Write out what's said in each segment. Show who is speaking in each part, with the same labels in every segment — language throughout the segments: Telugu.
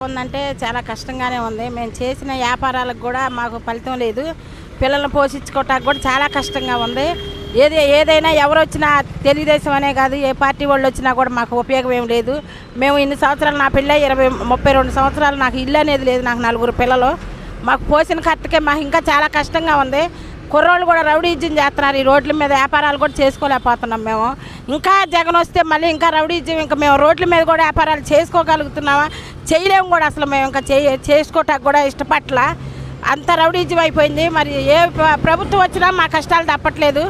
Speaker 1: ఉందంటే చాలా కష్టంగానే ఉంది. మేము చేసిన వ్యాపారాలకు కూడా మాకు ఫలితం లేదు. పిల్లల్ని పోషించుకోవటానికి కూడా చాలా కష్టంగా ఉంది. ఏదైనా ఎవరు వచ్చినా తెలుగుదేశం అనే కాదు, ఏ పార్టీ వాళ్ళు వచ్చినా కూడా మాకు ఉపయోగం ఏం లేదు. మేము ఇన్ని సంవత్సరాలు, నా పిల్ల 32 సంవత్సరాలు, నాకు ఇల్లు అనేది లేదు. నాకు 4 పిల్లలు. మాకు పోసిన కట్టకే మాకు ఇంకా చాలా కష్టంగా ఉంది. కుర్రోళ్ళు కూడా రౌడీజం చేస్తున్నారు. ఈ రోడ్ల మీద వ్యాపారాలు కూడా చేసుకోలేకపోతున్నాం మేము. ఇంకా జగన్ వస్తే మళ్ళీ ఇంకా రౌడీజం, ఇంకా మేము రోడ్ల మీద కూడా వ్యాపారాలు చేసుకోగలుగుతున్నామా? చేయలేము కూడా. అసలు మేము ఇంకా చేసుకోవటానికి కూడా ఇష్టపట్ల అంత రౌడీజం అయిపోయింది. మరి ఏ ప్రభుత్వం వచ్చినా మా కష్టాలు తప్పట్లేదు.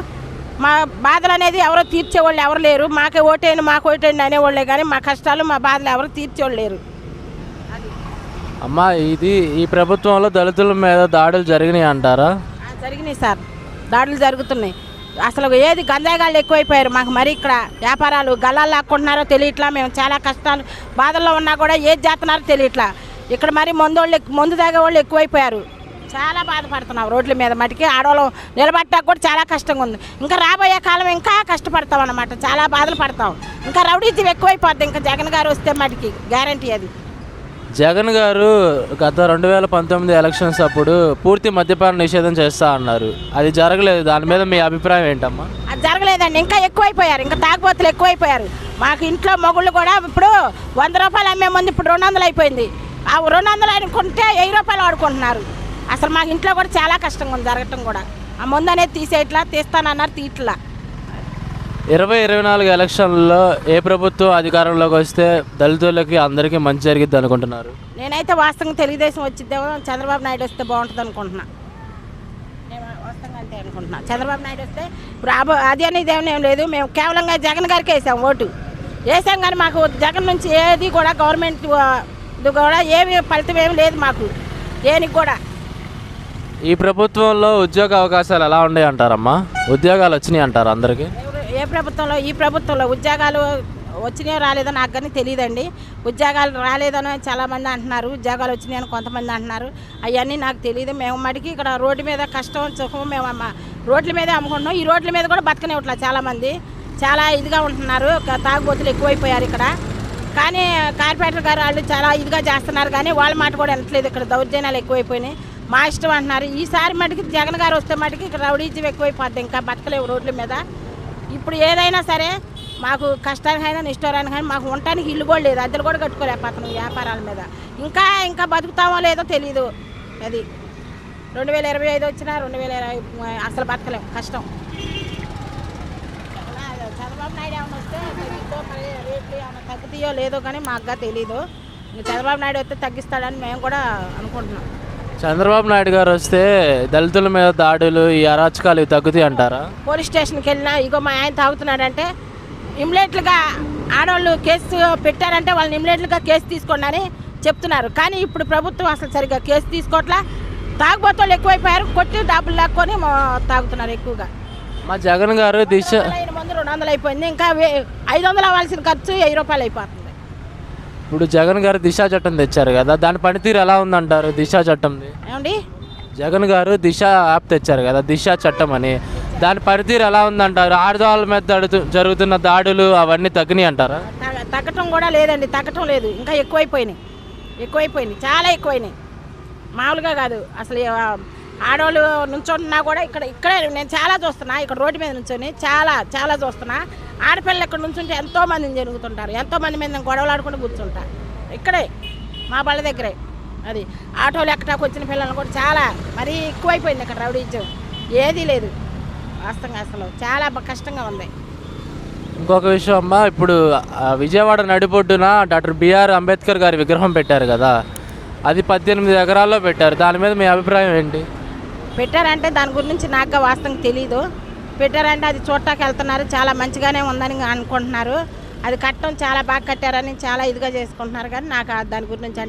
Speaker 1: మా బాధలు అనేది ఎవరో తీర్చేవాళ్ళు ఎవరు లేరు. మాకు ఓటేయండి అనేవాళ్ళే కానీ మా కష్టాలు మా బాధలు ఎవరు తీర్చేవాళ్ళు లేరు.
Speaker 2: అమ్మా, ఈ ప్రభుత్వంలో దళితుల మీద దాడులు జరిగినాయి అంటారా?
Speaker 1: జరిగినాయి సార్, దాడులు జరుగుతున్నాయి. అసలు ఏది గంజాయిగాళ్ళు ఎక్కువైపోయారు. మాకు మరి ఇక్కడ వ్యాపారాలు గల్లాలు లాక్కుంటున్నారో తెలియట్లా. మేము చాలా కష్టాలు బాధల్లో ఉన్నా కూడా ఏది చేస్తున్నారో తెలియట్లా. ఇక్కడ మరి మందు తాగే వాళ్ళు ఎక్కువైపోయారు. చాలా బాధపడుతున్నాం. రోడ్ల మీద మటుకి ఆడవాళ్ళు నిలబట్టడానికి కూడా చాలా కష్టంగా ఉంది. ఇంకా రాబోయే కాలం ఇంకా కష్టపడతాం అన్నమాట. చాలా బాధలు పడతాం. ఇంకా రౌడీజం ఎక్కువైపోద్ది. ఇంకా జగన్ గారు వస్తే మటుకి గ్యారంటీ అది.
Speaker 2: జగన్ గారు గత 2019 ఎలక్షన్స్ అప్పుడు పూర్తి మద్యపాన నిషేధం చేస్తా అన్నారు. అది జరగలేదు. దాని మీద మీ అభిప్రాయం ఏంటమ్మా?
Speaker 1: అది జరగలేదండి. ఇంకా ఎక్కువైపోయారు. ఇంకా తాగుబోతులు ఎక్కువైపోయారు. మాకు ఇంట్లో మొగుళ్ళు కూడా ఇప్పుడు 100 రూపాయలు అమ్మే ముందు ఇప్పుడు 200 అయిపోయింది. ఆ 200 అనుకుంటే 1000 రూపాయలు వాడుకుంటున్నారు. అసలు మాకు ఇంట్లో కూడా చాలా కష్టంగా ఉంది జరగటం కూడా. ఆ ముందు అనేది తీస్తానన్నారు, తీట్లా.
Speaker 2: 2024 ఎలక్షన్లో ఏ ప్రభుత్వం అధికారంలోకి వస్తే దళితులకి అందరికీ మంచి జరిగిద్ది అనుకుంటున్నారు?
Speaker 1: నేనైతే వాస్తవంగా తెలుగుదేశం వచ్చిద్దేమో, చంద్రబాబు నాయుడు వస్తే బాగుంటుంది అనుకుంటున్నా. నేను వాస్తవంగా అంతే అనుకుంటున్నా. చంద్రబాబు నాయుడు వస్తే ఇప్పుడు అది అనేది ఏం లేదు. మేము కేవలంగా జగన్ గారికి వేసాం ఓటు. వేసాం కానీ మాకు జగన్ నుంచి ఏది కూడా గవర్నమెంట్ కూడా ఏమి ఫలితం ఏమి లేదు మాకు దేనికి కూడా.
Speaker 2: ఈ ప్రభుత్వంలో ఉద్యోగ అవకాశాలు ఎలా ఉన్నాయి అంటారమ్మా? ఉద్యోగాలు వచ్చినాయి అంటారు అందరికీ?
Speaker 1: ఏ ప్రభుత్వంలో? ఈ ప్రభుత్వంలో ఉద్యోగాలు వచ్చినాయో రాలేదో నాకు కానీ తెలియదండి. ఉద్యోగాలు రాలేదని చాలామంది అంటున్నారు. ఉద్యోగాలు వచ్చినాయని కొంతమంది అంటున్నారు. అవన్నీ నాకు తెలియదు. మేము మటుకి ఇక్కడ రోడ్డు మీద కష్టం సుఖం మేము రోడ్ల మీదే అమ్ముకుంటున్నాం. ఈ రోడ్ల మీద కూడా బతకనివ్వట్లా. చాలామంది చాలా ఇదిగా ఉంటున్నారు. తాగుబోతులు ఎక్కువైపోయారు ఇక్కడ. కానీ కార్పొరేటర్ గారు వాళ్ళు చాలా ఇదిగా చేస్తున్నారు. కానీ వాళ్ళ మాట కూడా వినట్లేదు. ఇక్కడ దౌర్జన్యాలు ఎక్కువైపోయినాయి. మా ఇష్టం అంటున్నారు. ఈసారి మటుకి జగన్ గారు వస్తే మటుకి ఇక్కడ రౌడీజం ఎక్కువైపోద్ది. ఇంకా బతకలేవు రోడ్ల మీద. ఇప్పుడు ఏదైనా సరే మాకు కష్టానికైనా నిష్ఠూరానికైనా మాకు ఉండటానికి ఇల్లు కూడా లేదు. అద్దెలు కూడా కట్టుకోలేకపోతున్నాం వ్యాపారాల మీద. ఇంకా బతుకుతామో లేదో తెలీదు. అది 2025 వచ్చినా 2020 అసలు బతకలేం, కష్టం. చంద్రబాబు నాయుడు ఏమైనా వస్తే రేట్లు ఏమైనా తగ్గుతాయో లేదో కానీ మాకుగా తెలీదు. చంద్రబాబు నాయుడు వస్తే తగ్గిస్తాడని మేము కూడా అనుకుంటున్నాం.
Speaker 2: చంద్రబాబు నాయుడు గారు వస్తే దళితుల మీద దాడులు, ఈ అరాచకాలు తగ్గుతాయి అంటారా?
Speaker 1: పోలీస్ స్టేషన్కి వెళ్ళినా ఇగో మా ఆయన తాగుతున్నాడంటే ఇమ్మీడియట్లుగా ఆడవాళ్ళు కేసు పెట్టారంటే వాళ్ళని ఇమ్మీడియట్లుగా కేసు తీసుకోండి అని చెప్తున్నారు. కానీ ఇప్పుడు ప్రభుత్వం అసలు సరిగ్గా కేసు తీసుకోవట్లా. తాగుబోతులు ఎక్కువైపోయారు. కొట్టి డబ్బులు లాక్కొని తాగుతున్నారు ఎక్కువగా.
Speaker 2: మా జగన్ గారు దిశ
Speaker 1: ముందు 200 అయిపోయింది. ఇంకా 500 అవ్వాల్సిన ఖర్చు 1000 రూపాయలు అయిపోతుంది.
Speaker 2: ఇప్పుడు జగన్ గారు దిశ చట్టం తెచ్చారు కదా, దాని పనితీరు ఎలా ఉందంటారు? దిశ చట్టం
Speaker 1: ఏమండి,
Speaker 2: జగన్ గారు దిశ యాప్ తెచ్చారు కదా, దిశ చట్టం అని, దాని పనితీరు ఎలా ఉందంటారు? ఆడవాళ్ళ మీద జరుగుతున్న దాడులు అవన్నీ తగ్గినాయి అంటారా?
Speaker 1: తగ్గటం కూడా లేదండి. తగ్గటం లేదు. ఇంకా ఎక్కువైపోయినాయి, చాలా ఎక్కువైనాయి. మామూలుగా కాదు అసలు. ఆడవాళ్ళు నుంచుంటున్నా కూడా ఇక్కడే నేను చాలా చూస్తున్నా. ఇక్కడ రోడ్డు మీద నుంచొని చాలా చూస్తున్నా. ఆడపిల్లలు ఇక్కడ నుంచుంటే ఎంతోమందిని జరుగుతుంటారు. ఎంతోమంది మీద గొడవలు ఆడుకుంటూ కూర్చుంటారు. ఇక్కడే మా బళ్ళ దగ్గరే. అది ఆటోలు ఎక్కటాకు వచ్చిన పిల్లలు కూడా చాలా మరీ ఎక్కువైపోయింది. ఇక్కడ రౌడీజం ఏదీ లేదు వాస్తవంగా. అసలు చాలా కష్టంగా ఉంది.
Speaker 2: ఇంకొక విషయం అమ్మా, ఇప్పుడు విజయవాడ నడిబొడ్డున డాక్టర్ బిఆర్ అంబేద్కర్ గారి విగ్రహం పెట్టారు కదా, అది 18 ఎకరాల్లో పెట్టారు. దాని మీద మీ అభిప్రాయం ఏంటి?
Speaker 1: పెట్టారంటే దాని గురించి నాకు వాస్తవంగా తెలీదు. పెట్టారంటే అది చూడటానికి వెళ్తున్నారు. చాలా మంచిగానే ఉందని అనుకుంటున్నారు. అది కట్టడం చాలా బాగా కట్టారని చాలా ఇదిగా చేసుకుంటున్నారు. కానీ నాకు దాని గురించి అంటే